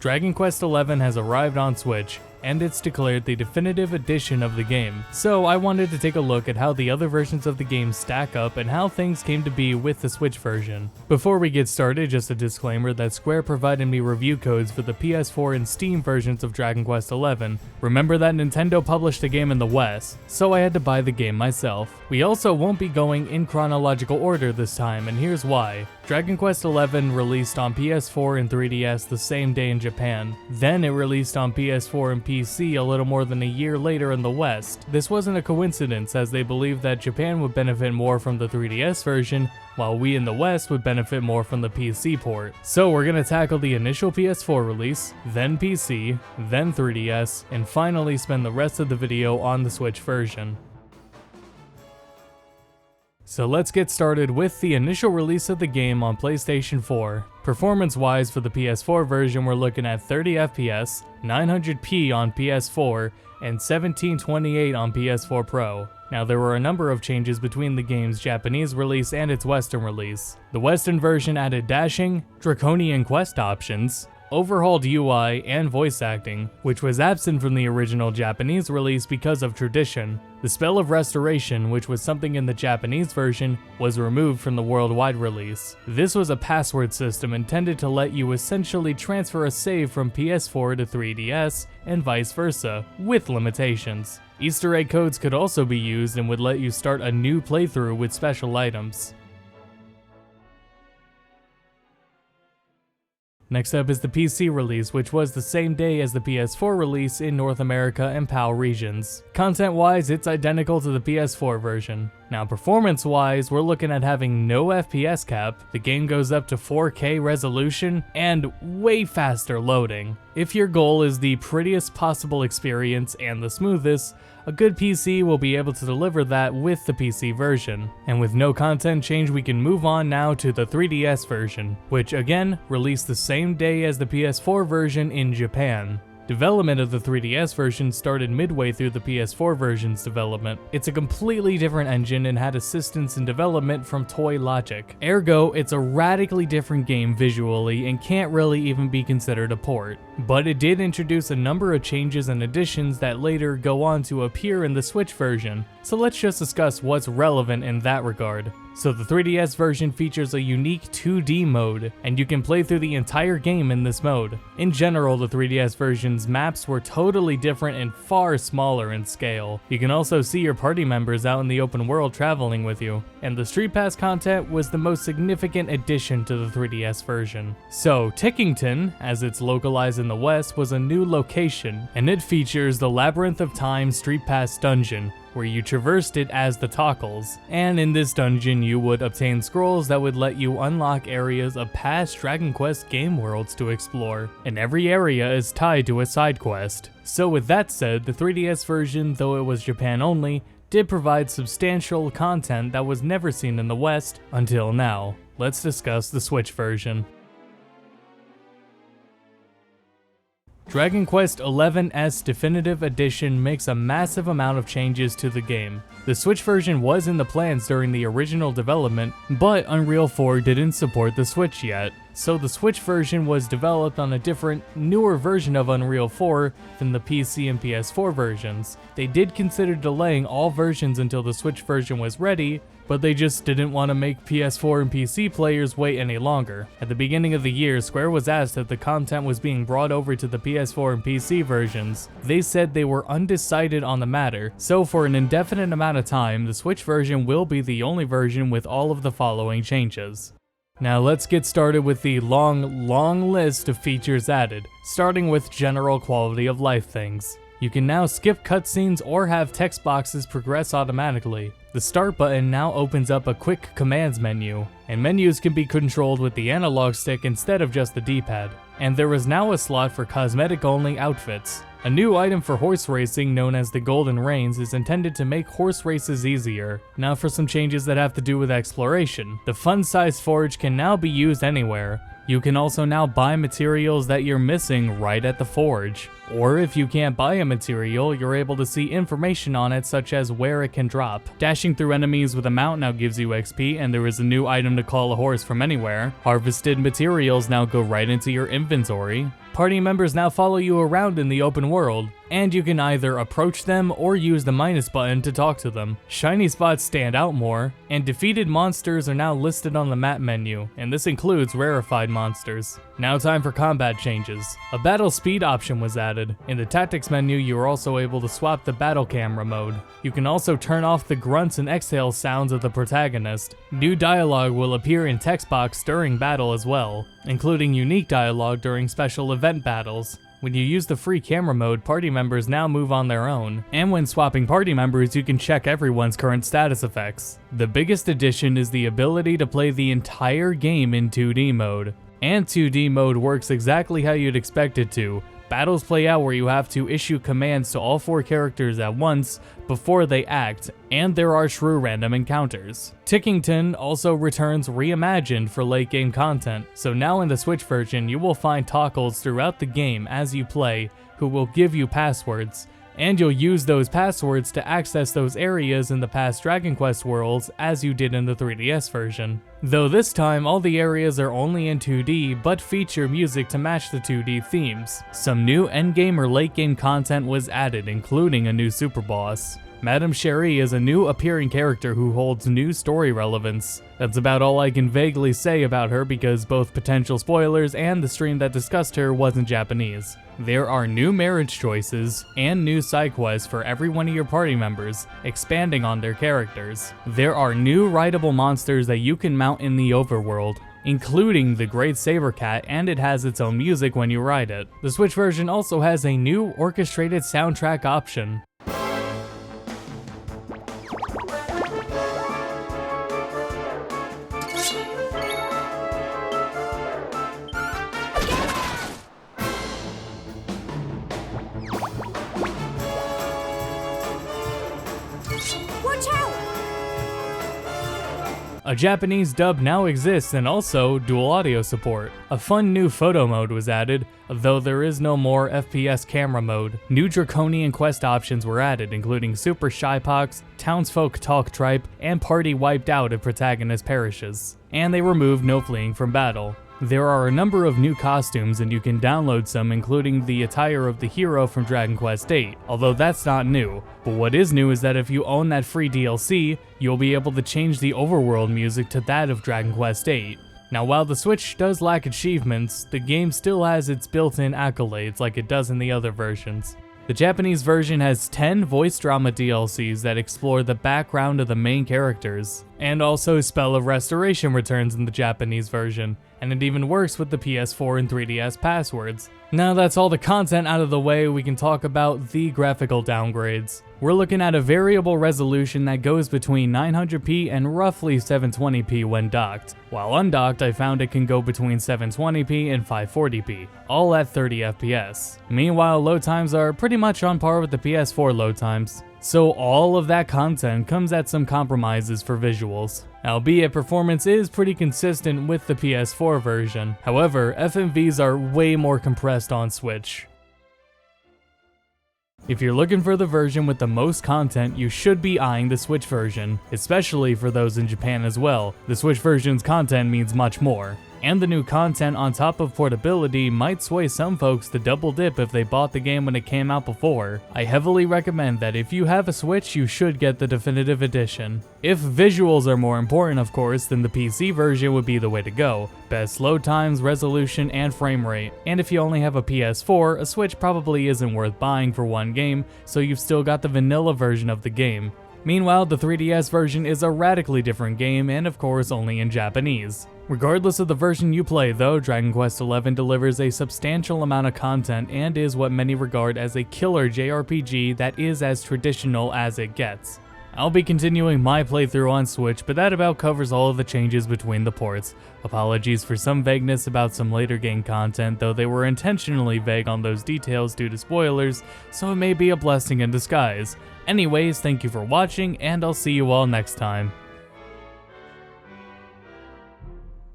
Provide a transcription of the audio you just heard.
Dragon Quest XI has arrived on Switch, and it's declared the definitive edition of the game. So I wanted to take a look at how the other versions of the game stack up and how things came to be with the Switch version. Before we get started, just a disclaimer that Square provided me review codes for the PS4 and Steam versions of Dragon Quest XI. Remember that Nintendo published the game in the West, so I had to buy the game myself. We also won't be going in chronological order this time, and here's why. Dragon Quest XI released on PS4 and 3DS the same day in Japan. Then it released on PS4 and PC a little more than a year later in the West. This wasn't a coincidence, as they believed that Japan would benefit more from the 3DS version, while we in the West would benefit more from the PC port. So we're gonna tackle the initial PS4 release, then PC, then 3DS, and finally spend the rest of the video on the Switch version. So let's get started with the initial release of the game on PlayStation 4. Performance-wise for the PS4 version, we're looking at 30 FPS, 900p on PS4, and 1728 on PS4 Pro. Now there were a number of changes between the game's Japanese release and its Western release. The Western version added dashing, draconian quest options, overhauled UI, and voice acting, which was absent from the original Japanese release because of tradition. The spell of restoration, which was something in the Japanese version, was removed from the worldwide release. This was a password system intended to let you essentially transfer a save from PS4 to 3DS, and vice versa, with limitations. Easter egg codes could also be used and would let you start a new playthrough with special items. Next up is the PC release, which was the same day as the PS4 release in North America and PAL regions. Content-wise, it's identical to the PS4 version. Now performance-wise, we're looking at having no FPS cap, the game goes up to 4K resolution, and way faster loading. If your goal is the prettiest possible experience and the smoothest, a good PC will be able to deliver that with the PC version. And with no content change, we can move on now to the 3DS version, which again, released the same day as the PS4 version in Japan. Development of the 3DS version started midway through the PS4 version's development. It's a completely different engine and had assistance in development from Toy Logic. Ergo, it's a radically different game visually and can't really even be considered a port. But it did introduce a number of changes and additions that later go on to appear in the Switch version, so let's just discuss what's relevant in that regard. So the 3DS version features a unique 2D mode, and you can play through the entire game in this mode. In general, the 3DS version's maps were totally different and far smaller in scale. You can also see your party members out in the open world traveling with you, and the Street Pass content was the most significant addition to the 3DS version. So Tickington, as it's localized in the West, was a new location, and it features the Labyrinth of Time Street Pass dungeon, where you traversed it as the Tockles, and in this dungeon you would obtain scrolls that would let you unlock areas of past Dragon Quest game worlds to explore, and every area is tied to a side quest. So with that said, the 3DS version, though it was Japan only, did provide substantial content that was never seen in the West until now. Let's discuss the Switch version. Dragon Quest XI's Definitive Edition makes a massive amount of changes to the game. The Switch version was in the plans during the original development, but Unreal 4 didn't support the Switch yet, so the Switch version was developed on a different, newer version of Unreal 4 than the PC and PS4 versions. They did consider delaying all versions until the Switch version was ready, but they just didn't want to make PS4 and PC players wait any longer. At the beginning of the year, Square was asked if the content was being brought over to the PS4 and PC versions. They said they were undecided on the matter, so for an indefinite amount of time, the Switch version will be the only version with all of the following changes. Now let's get started with the long list of features added, starting with general quality of life things. You can now skip cutscenes or have text boxes progress automatically. The start button now opens up a quick commands menu, and menus can be controlled with the analog stick instead of just the D-pad. And there is now a slot for cosmetic-only outfits. A new item for horse racing known as the Golden Reins is intended to make horse races easier. Now for some changes that have to do with exploration. The fun-size forge can now be used anywhere. You can also now buy materials that you're missing right at the forge. Or if you can't buy a material, you're able to see information on it such as where it can drop. Dashing through enemies with a mount now gives you XP, and there is a new item to call a horse from anywhere. Harvested materials now go right into your inventory. Party members now follow you around in the open world, and you can either approach them or use the minus button to talk to them. Shiny spots stand out more, and defeated monsters are now listed on the map menu, and this includes rarefied monsters. Now time for combat changes. A battle speed option was added. In the tactics menu, you are also able to swap the battle camera mode. You can also turn off the grunts and exhale sounds of the protagonist. New dialogue will appear in text box during battle as well, including unique dialogue during special event battles. When you use the free camera mode, party members now move on their own, and when swapping party members, you can check everyone's current status effects. The biggest addition is the ability to play the entire game in 2D mode. And 2D mode works exactly how you'd expect it to. Battles play out where you have to issue commands to all 4 characters at once before they act, and there are true random encounters. Tickington also returns reimagined for late game content, so now in the Switch version you will find toggles throughout the game as you play who will give you passwords, and you'll use those passwords to access those areas in the past Dragon Quest worlds as you did in the 3DS version. Though this time all the areas are only in 2D but feature music to match the 2D themes. Some new endgame or late game content was added, including a new super boss. Madame Cherie is a new appearing character who holds new story relevance. That's about all I can vaguely say about her because both potential spoilers and the stream that discussed her wasn't Japanese. There are new marriage choices and new side quests for every one of your party members, expanding on their characters. There are new rideable monsters that you can mount in the overworld, including the Great Saber Cat, and it has its own music when you ride it. The Switch version also has a new orchestrated soundtrack option. A Japanese dub now exists and also dual audio support. A fun new photo mode was added, though there is no more FPS camera mode. New draconian quest options were added, including Super Shy Pox, Townsfolk Talk Tripe, and Party Wiped Out if protagonist perishes. And they removed no fleeing from battle. There are a number of new costumes and you can download some, including the attire of the hero from Dragon Quest VIII, although that's not new. But what is new is that if you own that free DLC, you'll be able to change the overworld music to that of Dragon Quest VIII. Now while the Switch does lack achievements, the game still has its built-in accolades like it does in the other versions. The Japanese version has 10 voice drama DLCs that explore the background of the main characters, and also Spell of Restoration returns in the Japanese version, and it even works with the PS4 and 3DS passwords. Now that's all the content out of the way, we can talk about the graphical downgrades. We're looking at a variable resolution that goes between 900p and roughly 720p when docked. While undocked, I found it can go between 720p and 540p, all at 30 FPS. Meanwhile, load times are pretty much on par with the PS4 load times. So all of that content comes at some compromises for visuals. Albeit performance is pretty consistent with the PS4 version. However, FMVs are way more compressed on Switch. If you're looking for the version with the most content, you should be eyeing the Switch version, especially for those in Japan as well. The Switch version's content means much more. And the new content on top of portability might sway some folks to double dip if they bought the game when it came out before. I heavily recommend that if you have a Switch, you should get the definitive edition. If visuals are more important, of course, then the PC version would be the way to go. Best load times, resolution, and frame rate. And if you only have a PS4, a Switch probably isn't worth buying for one game, so you've still got the vanilla version of the game. Meanwhile, the 3DS version is a radically different game and of course only in Japanese. Regardless of the version you play though, Dragon Quest XI delivers a substantial amount of content and is what many regard as a killer JRPG that is as traditional as it gets. I'll be continuing my playthrough on Switch, but that about covers all of the changes between the ports. Apologies for some vagueness about some later game content, though they were intentionally vague on those details due to spoilers, so it may be a blessing in disguise. Anyways, thank you for watching, and I'll see you all next time.